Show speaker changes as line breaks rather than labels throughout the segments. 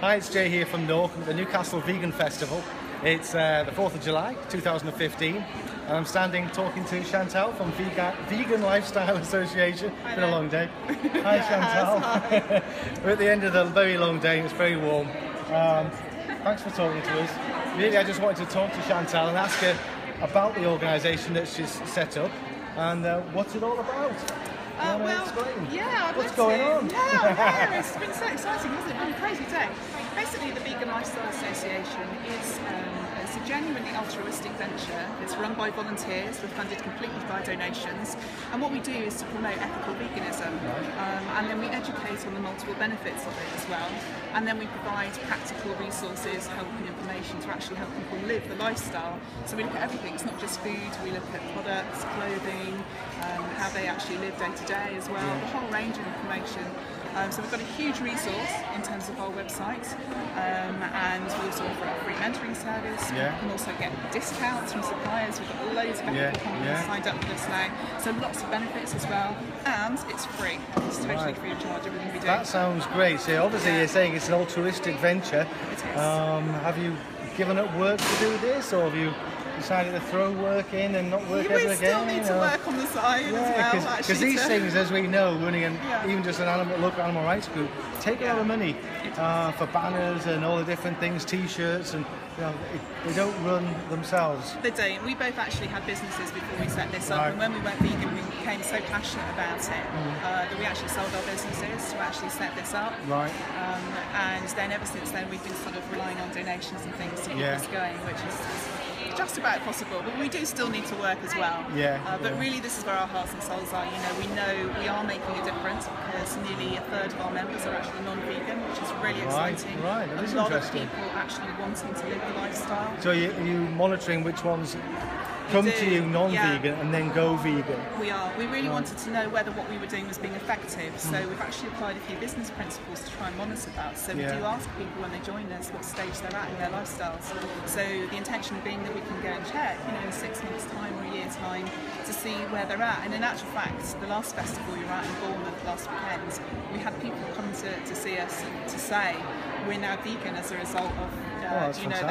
Hi, it's Jay here from Nork, the Newcastle Vegan Festival. It's the 4th of July 2015, and I'm standing talking to Chantal from Vegan Lifestyle Association. It's been a long day. Hi, Chantal.
Hi.
We're at the end of the very long day. It's very warm. Thanks for talking to us. Really, I just wanted to talk to Chantal and ask her about the organisation that she's set up and what's it all about. What's going on?
Yeah, it's been so exciting, hasn't it? It's been a crazy day. Basically, the Vegan Lifestyle Association is it's a genuinely altruistic venture. It's run by volunteers. We're funded completely by donations. And what we do is to promote ethical veganism. And then we educate on the multiple benefits of it as well. And then we provide practical resources, help and information to actually help people live the lifestyle. So we look at everything. It's not just food. We look at products, clothing, how they actually live day to day as well. A whole range of information. So we've got a huge resource in terms of our website, and we also offer a free mentoring service. You can also get discounts from suppliers. We've got loads of ethical companies signed up with us now, so lots of benefits as well, and it's free. It's totally free of charge, everything we do.
That sounds great. So obviously you're saying it's an altruistic venture.
It is.
Have you given up work to do this, or have you decided to throw work in and not work ever again?
We still need to work on the side as well,
because these things, as we know, running even just an local animal rights group, take a lot of money for banners and all the different things, T-shirts, and they don't run themselves.
They don't. We both actually had businesses before we set this up, and when we went vegan, we became so passionate about it that we actually sold our businesses to actually set this up. And then ever since then, we've been sort of relying on donations and things to keep us going, which is just about possible, but we do still need to work as well. But really, this is where our hearts and souls are. We know we are making a difference because nearly a third of our members are actually non-vegan, which is really exciting. A lot of people actually wanting to live the lifestyle.
So are you monitoring which ones come to you non-vegan and then go vegan?
We are. We really wanted to know whether what we were doing was being effective, so we've actually applied a few business principles to try and monitor that. So we do ask people when they join us what stage they're at in their lifestyles. So the intention being that we can go and check, in 6 months' time or a year's time to see where they're at. And in actual fact, the last festival we were at in Bournemouth last weekend, we had people come to see us and to say we're now vegan as a result of the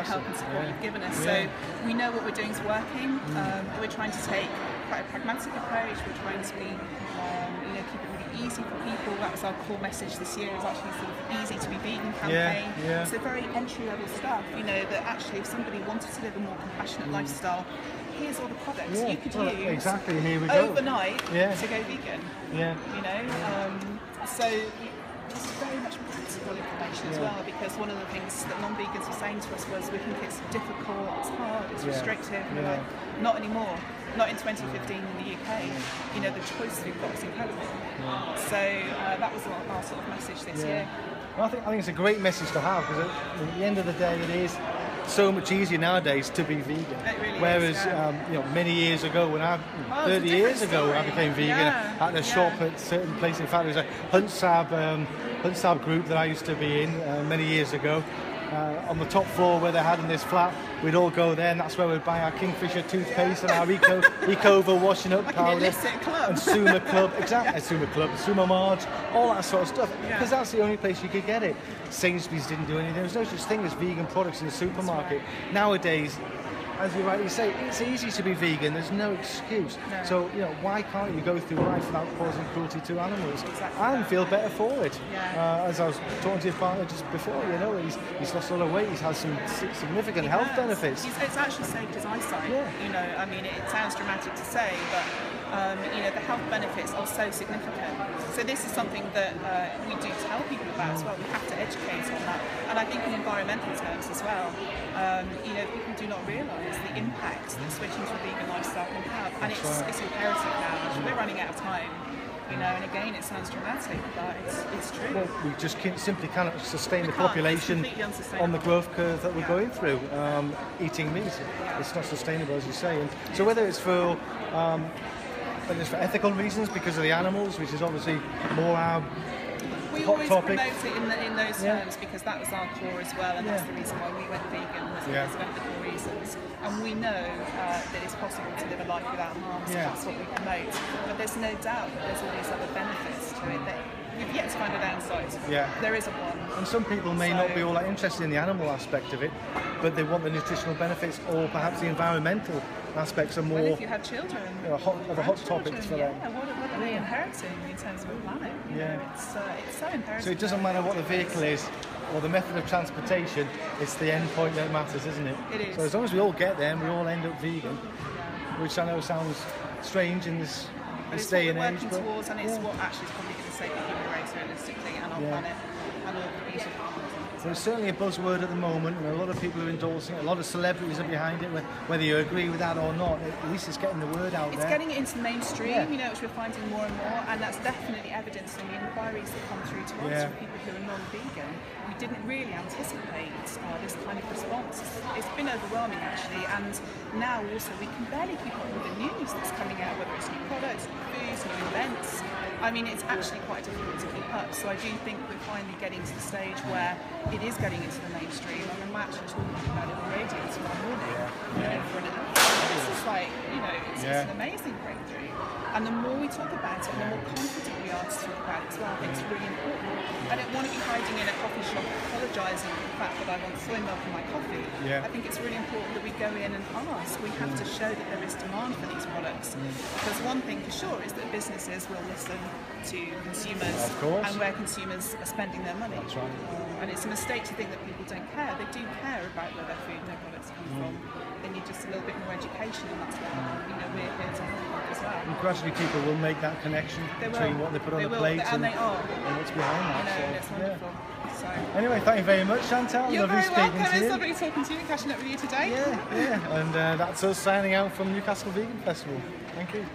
help and support you've given us. So we know what we're doing is working. We're trying to take quite a pragmatic approach. We're trying to be, keep it really easy for people. That was our core message this year, is actually sort of easy to be vegan campaign. So very entry-level stuff, that actually if somebody wanted to live a more compassionate lifestyle, here's all the products you could use overnight to go vegan. So it's very much practical information as well, because one of the things that non-vegans were saying to us was, we think it's difficult, it's hard, it's restrictive. Not anymore. Not in 2015 in the UK. The choice we've got is incredible. So that was our sort of message this year.
Well, I think it's a great message to have, because at the end of the day, it is so much easier nowadays to be vegan.
It really
Whereas,
is,
many years ago, when 30 years ago, when I became vegan, I had a shop at certain places. In fact, there was a Huntsab group that I used to be in many years ago. On the top floor where they had in this flat, we'd all go there, and that's where we'd buy our Kingfisher toothpaste and our Ecova washing up powder, and Suma Club, Suma Marge, all that sort of stuff, because that's the only place you could get it. Sainsbury's didn't do anything. There was no such thing as vegan products in the supermarket. Nowadays, as you rightly say, it's easy to be vegan. There's no excuse. So why can't you go through life without causing cruelty to animals and feel better for it? As I was talking to your partner just before, he's lost a lot of weight. He's had some significant health benefits.
It's actually saved his eyesight. I mean, it sounds dramatic to say, but the health benefits are so significant. So this is something that we do tell people about as well. We have to educate on that. And I think in environmental terms as well, people do not realise the impact that switching to a vegan lifestyle can have. And it's imperative now. We're running out of time. And again, it sounds dramatic, but it's true.
Well, we just simply cannot sustain the population on the growth curve that we're going through. Eating meat, it's not sustainable, as you say. And so whether it's for ethical reasons, because of the animals, which is obviously more our
we
hot
always
topic.
promote it in those terms, because that was our core as well, and that's the reason why we went vegan, was because of ethical reasons. And we know that it's possible to live a life without harm, so that's what we promote. But there's no doubt that there's all these other benefits to it that we've yet to find a downside.
Yeah.
There isn't one.
And some people may not be all that interested in the animal aspect of it, but they want the nutritional benefits, or perhaps the environmental aspects are more.
Well, if you have children,
hot topics for them.
Yeah, what are they inheriting in terms of a planet? You know, it's so imperative.
So it doesn't matter what the vehicle is or the method of transportation, it's the end point that matters, isn't it?
It is.
So as long as we all get there and we all end up vegan, which I know sounds strange in this day and age,
but towards, and it's what actually is probably going to save the human race realistically and our planet and all the beautiful animals.
So it's certainly a buzzword at the moment, and a lot of people are endorsing it, a lot of celebrities are behind it, whether you agree with that or not. At least it's getting the word out there.
It's getting it into the mainstream, you know, which we're finding more and more, and that's definitely evidenced in the inquiries that come through to us from people who are non-vegan. We didn't really anticipate this kind of response. It's been overwhelming actually, and now also we can barely keep up with the news that's coming out, whether it's new products, new foods, new events. I mean, it's actually quite difficult to keep up, so I do think we're finally getting to the stage where it is getting into the mainstream. I mean, I'm actually talking about it on the radio tomorrow morning, you know, for an hour. It's just like, you know, it's an amazing breakthrough. And the more we talk about it, and the more confident we are to talk about it as well, I think it's really important. I don't want to be hiding in a coffee shop apologising for the fact that I want soy milk in my coffee. I think it's really important that we go in and ask. We have to show that there is demand for these products. Because one thing for sure is that businesses will listen to consumers and where consumers are spending their money.
That's right.
And it's a mistake to think that people don't care. They do care about where their food and their products come from. They need just a little bit more education, and that's what we're here to help as well.
And gradually people will make that connection between what they put on the plate and what's behind that.
You know, it's wonderful. So.
Anyway, thank you very much, Chantal.
You're
lovely
very
speaking
welcome.
to you.
It's lovely talking to you and catching up with you today.
And that's us signing out from Newcastle Vegan Festival. Thank you.